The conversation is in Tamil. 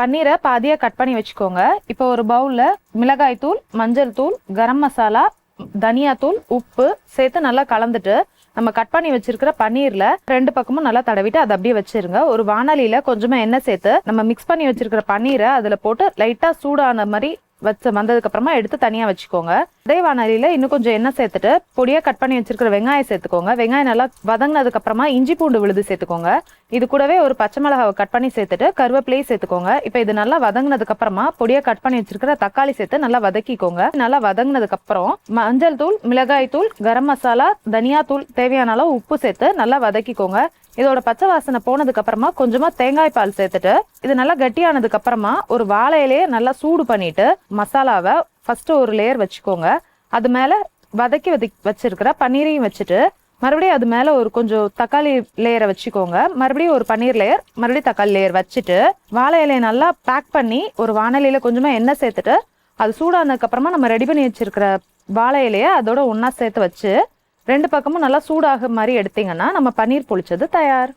பன்னீரை பாதியா கட் பண்ணி வச்சுக்கோங்க. இப்போ ஒரு பவுல்ல மிளகாய் தூள், மஞ்சள் தூள், கரம் மசாலா, தனியா தூள், உப்பு சேர்த்து நல்லா கலந்துட்டு நம்ம கட் பண்ணி வச்சிருக்கிற பன்னீர்ல 2 பக்கமும் நல்லா தடவிட்டு அதை அப்படியே வச்சிருங்க. ஒரு வாணலியில கொஞ்சமா எண்ணெய் சேர்த்து நம்ம மிக்ஸ் பண்ணி வச்சிருக்கிற பன்னீரை அதுல போட்டு லைட்டா சூடான மாதிரி வந்ததுக்கு அப்புறமா எடுத்து தனியா வச்சுக்கோங்க. அதே வாணலியில இன்னும் கொஞ்சம் எண்ணெய் சேர்த்துட்டு பொடியா கட் பண்ணி வச்சிருக்கிற வெங்காயம் சேர்த்துக்கோங்க. வெங்காயம் நல்லா வதங்கினதுக்கு அப்புறமா இஞ்சி பூண்டு விழுது சேர்த்துக்கோங்க. இது கூடவே ஒரு பச்சை மிளகாவை கட் பண்ணி சேர்த்துட்டு கருவேப்பிலையை சேர்த்துக்கோங்க. இப்போ இது நல்லா வதங்கினதுக்கு அப்புறமா பொடியா கட் பண்ணி வச்சிருக்கிற தக்காளி சேர்த்து நல்லா வதக்கிக்கோங்க. நல்லா வதங்கினதுக்கு அப்புறம் மஞ்சள் தூள், மிளகாய் தூள், கரம் மசாலா, தனியா தூள், தேவையான அளவு உப்பு சேர்த்து நல்லா வதக்கிக்கோங்க. இதோட பச்சை வாசனை போனதுக்கு அப்புறமா கொஞ்சமா தேங்காய் பால் சேர்த்துட்டு இது நல்லா கட்டியானதுக்கு அப்புறமா ஒரு வாழை இலையை நல்லா சூடு பண்ணிட்டு மசாலாவை ஃபர்ஸ்ட் ஒரு லேயர் வச்சுக்கோங்க. அது மேல வதக்கி வச்சிருக்கிற பன்னீரையும் வச்சுட்டு மறுபடியும் அது மேல ஒரு கொஞ்சம் தக்காளி லேயரை வச்சுக்கோங்க. மறுபடியும் ஒரு பன்னீர் லேயர், மறுபடியும் தக்காளி லேயர் வச்சுட்டு வாழை இலையை நல்லா பேக் பண்ணி ஒரு வாணலியில கொஞ்சமா எண்ணெய் சேர்த்துட்டு அது சூடானதுக்கு அப்புறமா நம்ம ரெடி பண்ணி வச்சிருக்கிற வாழை இலையை அதோட ஒன்னா சேர்த்து வச்சு 2 பக்கமும் நல்லா சூடாக மாதிரி எடுத்தீங்கன்னா நம்ம பன்னீர் பொழிச்சது தயார்.